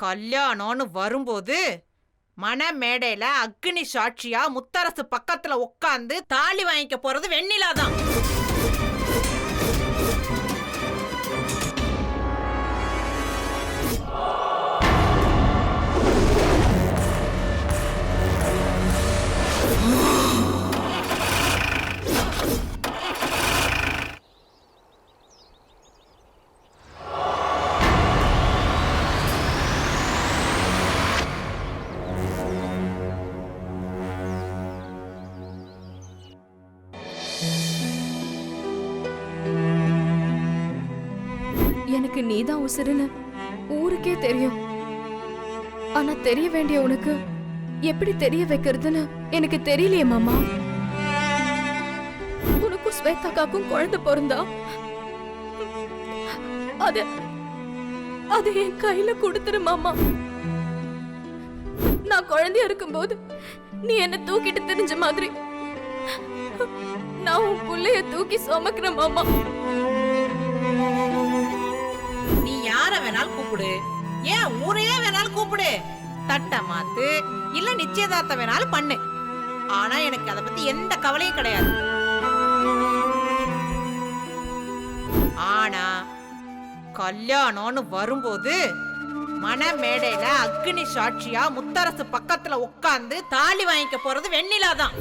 கல்யாணம்னு வரும்போது மன மேடையில அக்னி சாட்சியா முத்தரசு பக்கத்துல உட்காந்து தாலி வாங்கிக்க போறது வெண்ணிலாதான். எனக்கு நீதான் உசுருன்னு ஊருக்கே தெரியும். ஆனா தெரிய வேண்டிய உனக்கு எப்படி தெரிய வைக்கிறதுன்னு எனக்கு தெரியலையே மாமா. உனக்கும் ஸ்வேதாக்காக்கும் குழந்தை பிறந்தா அது என் கையில கொடுத்துரு மாமா. நான் குழந்தையா இருக்கும்போது நீ என்ன தூக்கிட்டு தெரிஞ்ச மாதிரி நான் உன் புள்ளைய தூக்கி சுமக்கிறேன் மாமா. நீ யார வேணாலும் கூப்பிடு, ஏன் ஊரையே வேணாலும் கூப்பிடு, தட்ட மாத்து இல்ல நிச்சயதார்த்தம் வேணாலும் பண்ணு. ஆனா எனக்கு அத பத்தி எந்த கவலையும் கிடையாது. ஆனா கல்யாணம்னு வரும்போது மன மேடையில அக்னி சாட்சியா முத்தரசு பக்கத்துல உட்காந்து தாலி வாங்கிக்க போறது வெண்ணிலாதான்.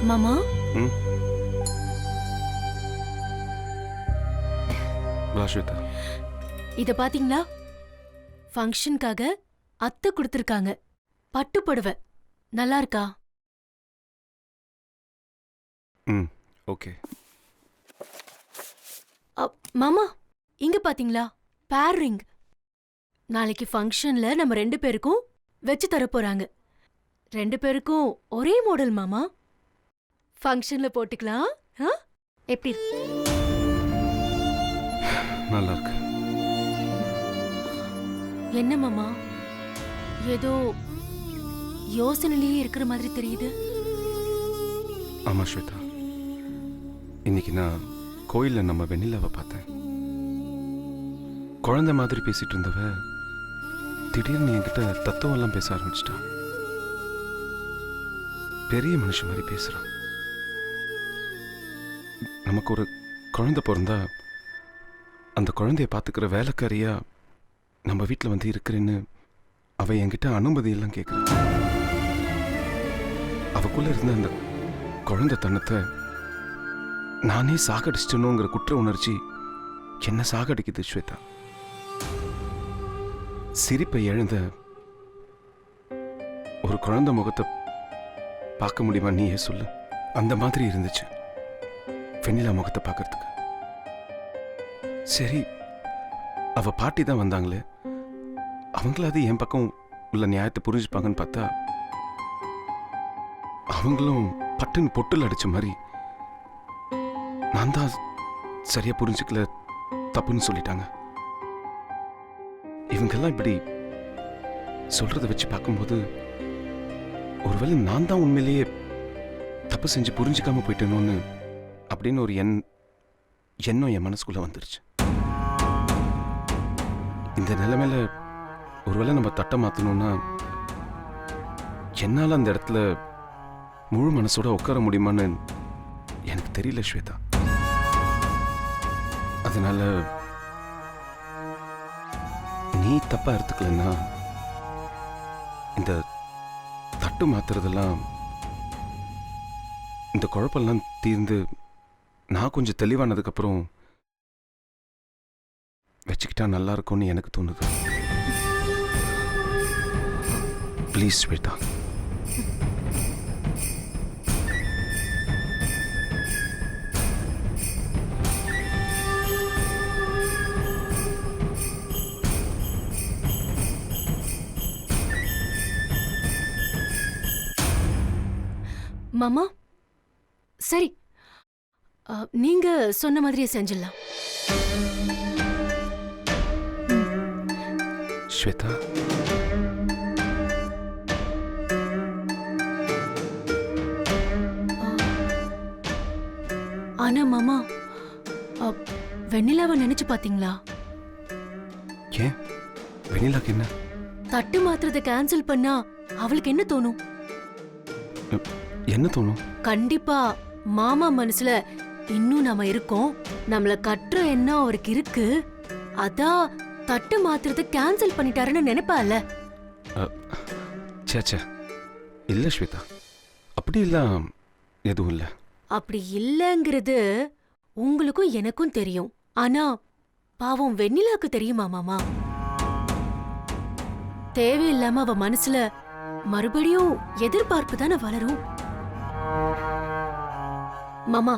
மாமா இத பாத்தீங்களா? ஃபங்க்ஷனுக்காக அத்தை கொடுத்திருக்காங்க. பட்டு புடவை நல்லா இருக்கா? ஓகே. மாமா இங்க பாத்தீங்களா? பேர் ரிங். நாளைக்கு ஃபங்க்ஷன்ல நம்ம 2 பேருக்கும் வச்சு தர போறாங்க. 2 பேருக்கும் ஒரே மாடல் மாமா. ஃபங்க்ஷன்ல போட்டுக்கலாம். எப்படி நல்லா இருக்கு. என்ன மாமா ஏதோ யோசனையிலேயே இருக்கிற மாதிரி தெரியுது. ஆமா ஸ்வேதா, இன்னைக்கு நான் கோயில்ல நம்ம வெண்ணிலாவை பார்த்தேன். குழந்தை மாதிரி பேசிட்டு இருந்தவ திடீர்னு என்கிட்ட தத்துவம் எல்லாம் பேச ஆரம்பிச்சிட்டா. பெரிய மனுஷன் மாதிரி பேசுறான். நமக்கு ஒரு குழந்தை பிறந்தா அந்த குழந்தைய பார்த்துக்கிற வேலைக்காரியா நம்ம வீட்டில் வந்து இருக்கிறேன்னு அவ என்கிட்ட அனுமதி எல்லாம் கேட்குறா. அவக்குள்ள இருந்த அந்த குழந்தை தன்னத்தை நானே சாகடிச்சிட்டனுங்கிற குற்ற உணர்ச்சி என்ன சாகடிக்குது ஸ்வேதா. சிரிப்பை எழுந்த ஒரு குழந்தை முகத்தை பார்க்க முடியுமா நீயே சொல்லு? அந்த மாதிரி இருந்துச்சு வெண்ணிலா முகத்தை பார்க்கறதுக்கு. சரி, அவ பாட்டி தான் வந்தாங்களே, அவங்களாவது என் பக்கம் உள்ள நியாயத்தை புரிஞ்சுப்பாங்கன்னு பார்த்தா அவங்களும் பட்டுன்னு பொட்டுல அடிச்ச மாதிரி நான் தான் சரியா புரிஞ்சுக்கல, தப்புன்னு சொல்லிட்டாங்க. இவங்கெல்லாம் இப்படி சொல்றதை வச்சு பார்க்கும்போது ஒருவேளை நான் தான் உண்மையிலேயே தப்பு செஞ்சு புரிஞ்சுக்காம போயிட்டேனோன்னு அப்படின்னு ஒரு எண்ணம் என் மனசுக்குள்ள வந்துருச்சு. இந்த நிலைமையில ஒருவேளை நம்ம தட்டை மாத்தணும்னா என்னால அந்த இடத்துல முழு மனசோட உட்கார முடியுமான்னு எனக்கு தெரியல ஸ்வேதா. அதனால நீ தப்பா எடுத்துக்கலன்னா இந்த தட்டு மாத்துறதெல்லாம், இந்த குழப்பெல்லாம் தீர்ந்து நான் கொஞ்சம் தெளிவானதுக்கு அப்புறம் வச்சுக்கிட்டா நல்லா இருக்கும்னு எனக்கு தோணுது. ப்ளீஸ் ஸ்வேதா. மாமா சரி, நீங்க சொன்ன மாதிரியே செஞ்சிடலாம். ஸ்வேதா, ஆனா மாமா, வெண்ணிலாவை நினைச்சு பாத்தீங்களா? ஏன் வெண்ணிலாக்கு என்ன? தட்டு மாத்துறத கேன்சல் பண்ணா அவளுக்கு என்ன தோணும்? என்ன தோணும்? கண்டிப்பா மாமா மனசுல இன்னும் நாம இருக்கோம், நம்மள கட்டுற எண்ணம் அவருக்கு இருக்கு, அதான் தட்டு மாத்துறத கேன்சல் பண்ணிட்டாருன்னு நினைப்பால. சேச்சே, இல்ல ஸ்வேதா, அப்படி எல்லாம் எதுவும் இல்ல. அப்படி இல்லங்கிறது உங்களுக்கும் எனக்கும் தெரியும், ஆனா பாவம் வெண்ணிலாக்கு தெரியுமா மாமா? தேவையில்லாம அவ மனசுல மறுபடியும் எதிர்பார்ப்பு தானே வளரும். மாமா,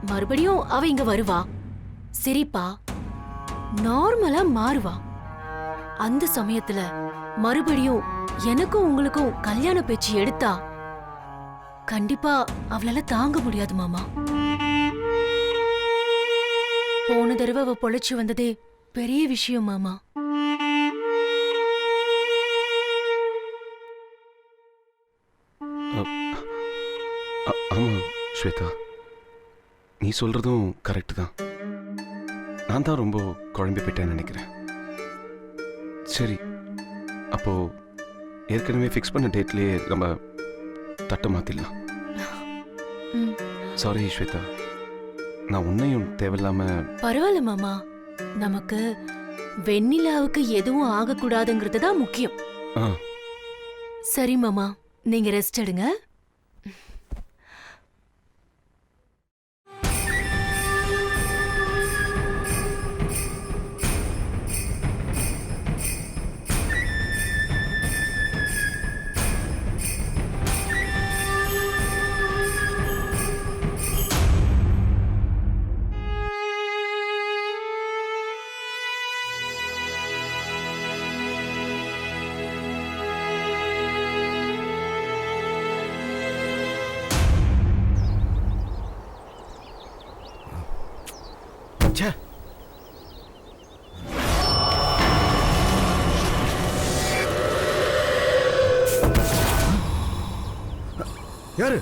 மறுபடியும் அவ இங்க வருவா, சிரிப்பா, நார்மலா மாறுவா. அந்த சமயத்துல மறுபடியும் எனக்கும் உங்களுக்கும் கல்யாண பேச்சு எடுத்தா கண்டிப்பா அவளால தாங்க முடியாது மாமா. போன தடவை அவ பொழைச்சு வந்ததே பெரிய விஷயம் மாமா. ஆமா ஸ்வேதா, நீ சொல்றதும் கரெக்ட் தான். நான் தான் ரொம்ப குழம்பி போயிட்டேன்னு நினைக்கிறேன். சரி, அப்போ ஏற்கனவே ஃபிக்ஸ் பண்ண டேட்லயே நம்ம தட்டை மாத்திடலாம். சாரி ஸ்வேதா, நான் உன்னையும் தேவையில்லாம. பரவாயில்ல மாமா, நமக்கு வெண்ணிலாவுக்கு எதுவும் ஆகக்கூடாதுங்கிறது தான் முக்கியம். சரி மாமா, நீங்க ரெஸ்ட் எடுங்க. யாரு?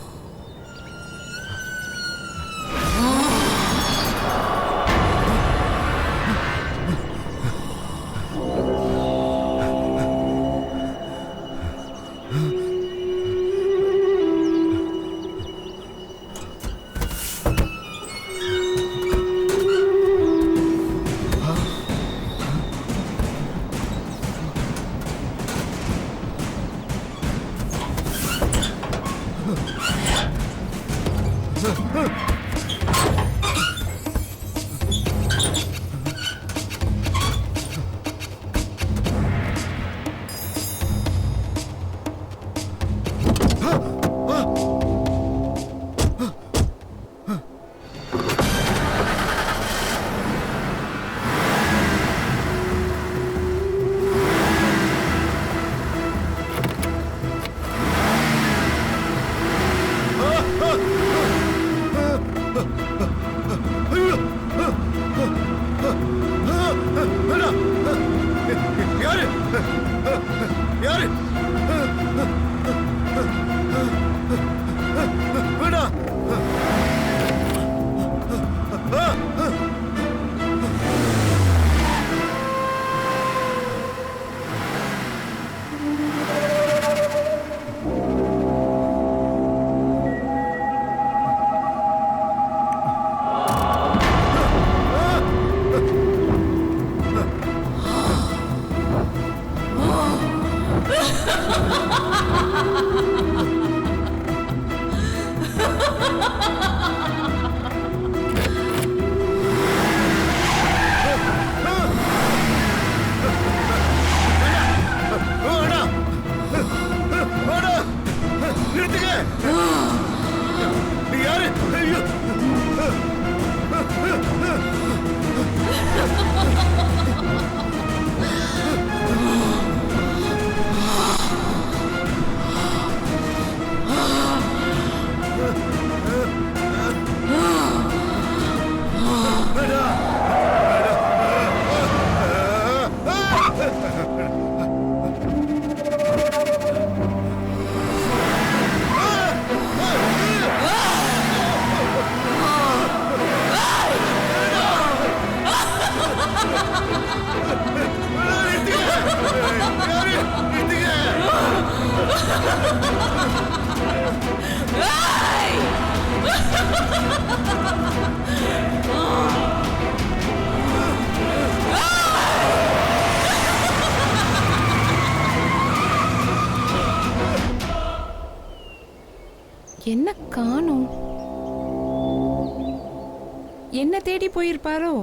என்ன தேடி போயிருப்பாரோ?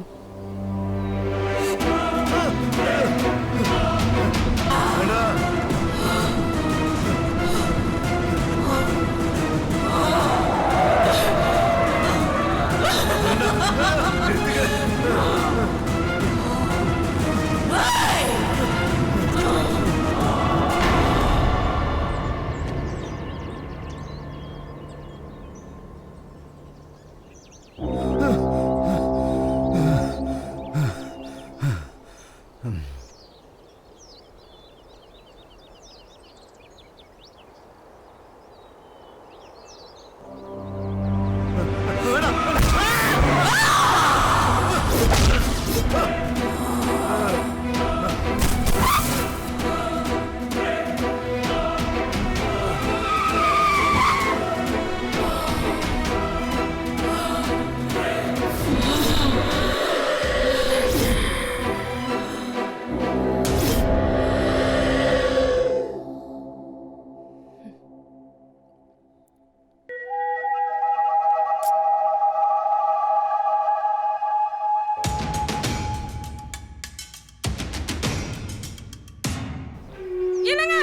என்னங்க?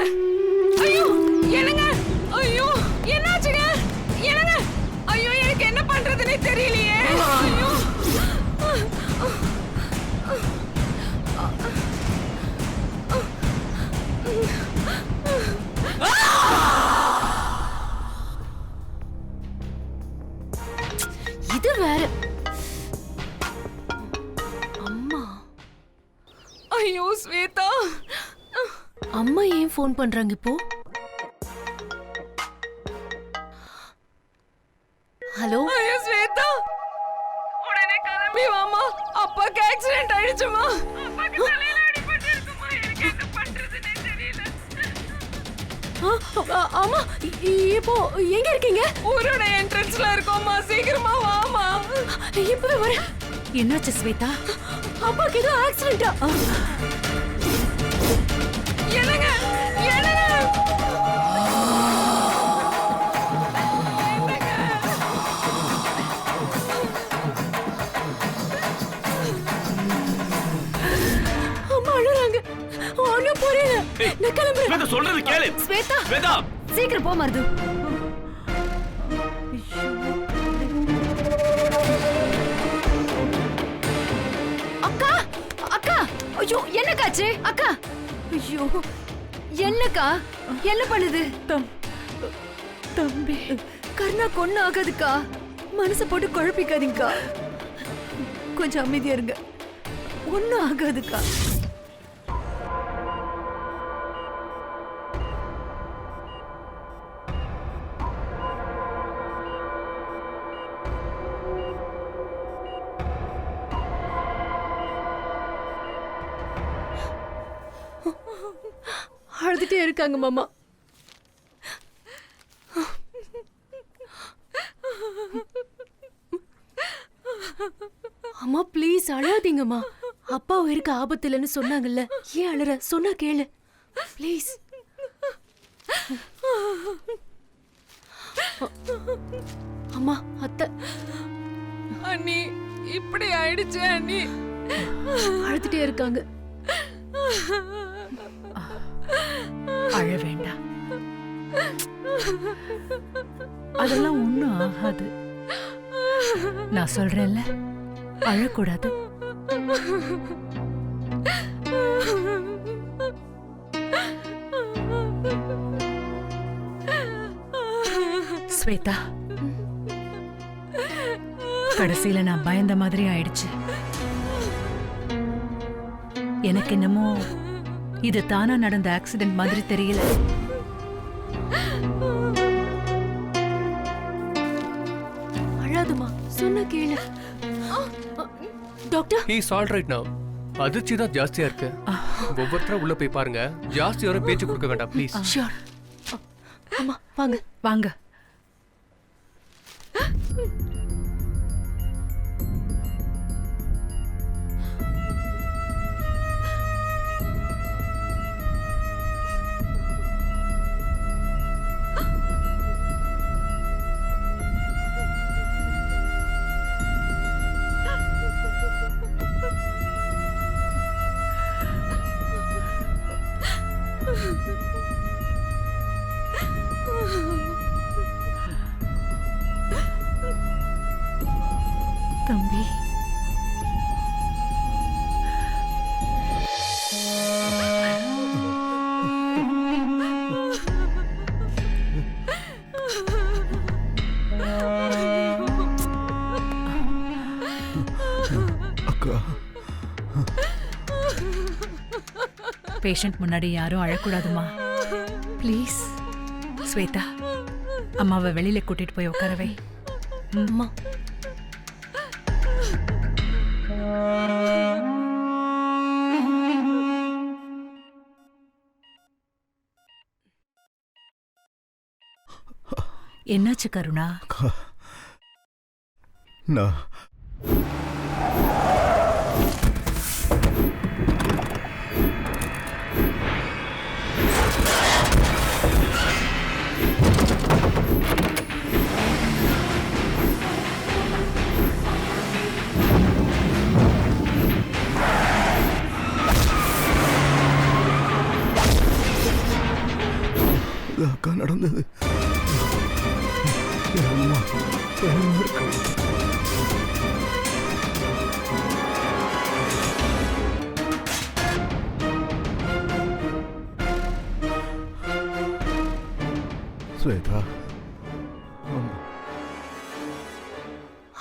ஐயோ, என்னங்க? ஐயோ, என்னாச்சுங்க? என்னங்க? ஐயோ, எனக்கு என்ன பண்றதுன்னே தெரியலையே. ஐயோ. இது வேற. அம்மா. ஐயோ ஸ்வேதா, அம்மா ஏன் ஃபோன் பண்றாங்க இப்போ? ஹலோ. ஐயோ ஸ்வேதா, உடனே கிளம்பி வாமா. அப்பாக்கு ஆக்சிடென்ட் ஆயிடுச்சுமா. அப்பாக்கு தலையில அடிபட்டு இருக்குமா. எனக்கு என்ன பண்றதுன்னே தெரியல. அம்மா இப்போ எங்க இருக்கீங்க? ஊரோட என்ட்ரன்ஸ்ல இருக்கோம்மா. சீக்கிரமா வாமா. இப்பவே வரேன். என்னாச்சு ஸ்வேதா? அப்பாக்கு ஏதோ ஆக்சிடென்ட்டா? என்னங்க? என்னங்க? அம்மா அழுறாங்க. ஒண்ணும் புரியல. நான் கிளம்புறேன். ஸ்வேதா சொல்றது கேளு. ஸ்வேதா ஸ்வேதா சீக்கிரம் போ மருது. அக்கா அக்கா, ஐயோ என்னக்காச்சு அக்கா? ஐயோ என்னக்கா, என்ன பண்ணுது? தம்பி கர்ணா கொன்னு ஆகாதுக்கா. மனசை போட்டு குழப்பிக்காதீங்கக்கா. கொஞ்சம் அமைதியா இருங்க. ஒன்னும் ஆகாதுக்கா. அழுதுட்டே இருக்காங்க மாமா. அம்மா ப்ளீஸ் அழாதீங்கம்மா. அப்பா உயிருக்கு ஆபத்து இல்லைன்னு சொன்னாங்கல்ல. ஏன் அழற? சொன்னா கேளு ப்ளீஸ். அம்மா அத்தை அண்ணி இப்படி ஆயிடுச்சு அண்ணி. அழுதுட்டே இருக்காங்க. அழ வேண்டாம், அதெல்லாம் ஒண்ணும் ஆகாது. நான் சொல்றேன்ல, அழக்கூடாது. ஸ்வேதா, கடைசியில நான் பயந்த மாதிரி ஆயிடுச்சு. எனக்கு என்னமோ இது தானா நடந்த ஆக்சிடென்ட் மாதிரி தெரியல. அழாதம்மா, சொன்னா கேளு. Doctor, he is all right now. அதிர்ச்சி தான் ஜாஸ்தியா இருக்கு. ஒவ்வொருத்தரா உள்ள போய் பாருங்க. ஜாஸ்தி வர பேச்சு கொடுக்க வேண்டாம் ப்ளீஸ். ஷூர். அம்மா வாங்க வாங்க. தம்பி, அக்கா, பேஷண்ட் முன்னாடி யாரும் அழக்கூடாதுமா. ப்ளீஸ் ஸ்வேதா, அம்மாவை வெளியில கூட்டிட்டு போய் உட்காரவை. அம்மா என்னாச்சு கருணா? அக்கா, நான் இது அக்கா நடந்தது. என் அம்மா பயமா இருக்கு. ஸ்வேதா, அம்மா,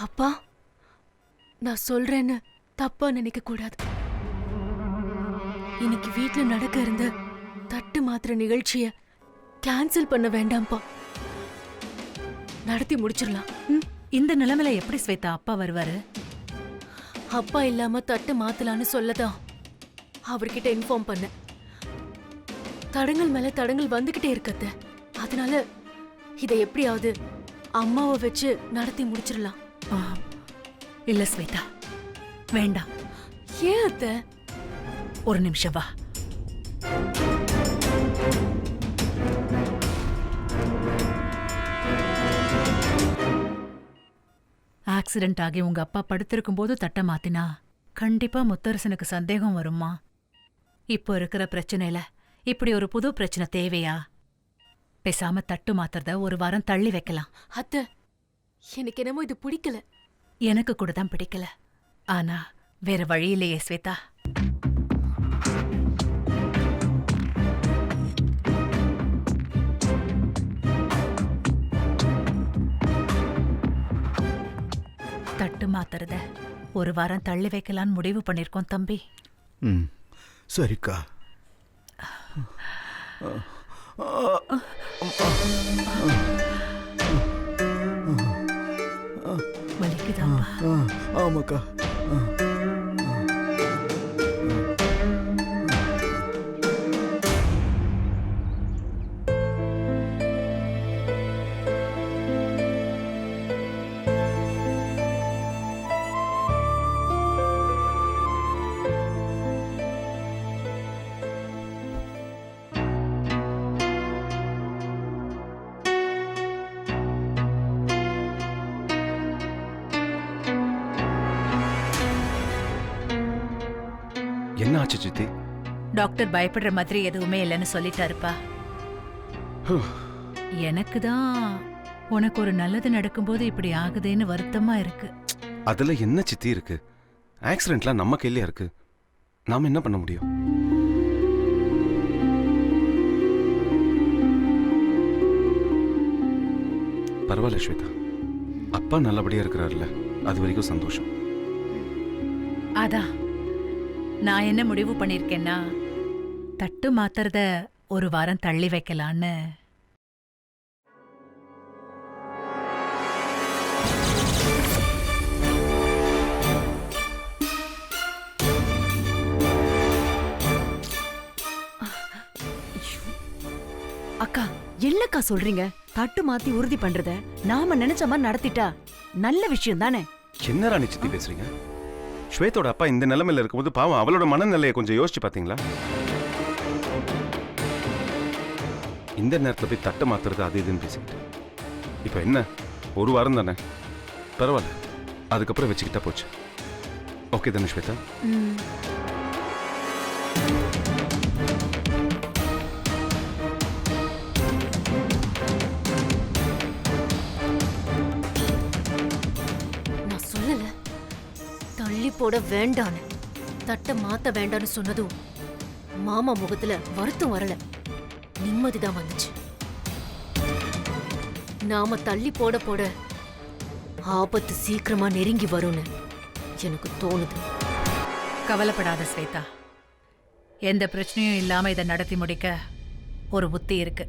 அப்பா நான் சொல்றேன்னு தப்பா நினைக்க கூடாது. இன்னைக்கு வீட்ல நடக்க இருந்த தட்டு மாத்திர நிகழ்ச்சிய கேன்சல் பண்ண வேண்டாம்ப்பா. நடத்தி முடிச்சிடலாம். இந்த நிலைமையில எப்படி ஸ்வேதா அப்பா வருவாரு? அப்பா இல்லாம தட்டு மாத்தலான்னு சொல்லதான் அவர்கிட்ட இன்ஃபார்ம் பண்ண. தடங்கள் மேல தடங்கள் வந்துகிட்டே இருக்கத்த. அதனால இதை எப்படியாவது அம்மாவை வச்சு நடத்தி முடிச்சிடலாம். ஆ, இல்ல ஸ்வேதா, வேண்டாம். ஏன் அத்தை? ஒரு நிமிஷம் வா. ஆக்சிடென்ட் ஆகி உங்க அப்பா படுத்திருக்கும் போது தட்டை மாத்தினா கண்டிப்பா முத்தரசனுக்கு சந்தேகம் வருமா? இப்போ இருக்கிற பிரச்சனையில இப்படி ஒரு புது பிரச்சனை தேவையா? பேசாம தட்டு மாத்துறத ஒரு வாரம் தள்ளி வைக்கலாம். அத்தை, எனக்கு என்னமோ இது பிடிக்கல. எனக்கு கூட தான் பிடிக்கல. ஆனா வேற வழி இல்லையே ஸ்வேதா. தட்டு மாத்துறத ஒரு வாரம் தள்ளி வைக்கலான்னு முடிவு பண்ணிருக்கோம் தம்பி. ம், சரிக்கா. வலிக்குதாப்பா? ஆமாக்கா. என்ன ஆச்சு சித்தி? டாக்டர் பயப்படுற மாதிரி எதுவுமே இல்லைன்னு சொல்லிட்டாருப்பா. எனக்கு தான் உனக்கு ஒரு நல்லது நடக்கும்போது இப்படி ஆகுதேன்னு வருத்தமா இருக்கு. அதுல என்ன சித்தி இருக்கு? ஆக்சிடென்ட்லாம் நம்ம கையிலயா இருக்கு. நாம என்ன பண்ண முடியும்? பரவாயில்ல ஸ்வேதா, அப்பா நல்லபடியா இருக்கிறாருல்ல, அது வரைக்கும் சந்தோஷம். அதான் நான் என்ன முடிவு பண்ணிருக்கேன்னா, தட்டு மாத்துறத ஒரு வாரம் தள்ளி வைக்கலான்னு. அக்கா, என்னக்கா சொல்றீங்க? தட்டு மாத்தி உறுதி பண்றத நாம நினைச்ச மாதிரி நடத்திட்டா நல்ல விஷயம் தானே? என்ன ராணி சித்தி பேசுறீங்க? ஸ்வேதோட அப்பா இந்த நிலைமையில இருக்கும்போது பாவம் அவளோட மனநிலையை கொஞ்சம் யோசிச்சு பாத்தீங்களா? இந்த நேரத்துல போய் தட்டை மாத்துறது அது இதுன்னு பேசிக்கிட்டு இப்ப என்ன, ஒரு வாரம் தானே, பரவாயில்ல, அதுக்கப்புறம் வச்சுக்கிட்டா போச்சு. ஓகே தானே ஸ்வேதா? சொல்லல தள்ளி போட வேண்டான்னு. தட்டை மாத்த வேண்டான்னு சொன்னதும் மாமா முகத்துல வருத்தம் வரல, நிம்மதிதான் வந்துச்சு. நாம தள்ளி போட போட ஆபத்து சீக்கிரமா நெருங்கி வரும்னு எனக்கு தோணுது. கவலைப்படாத ஸ்வேதா. எந்த பிரச்சனையும் இல்லாம இதை நடத்தி முடிக்க ஒரு புத்தி இருக்கு.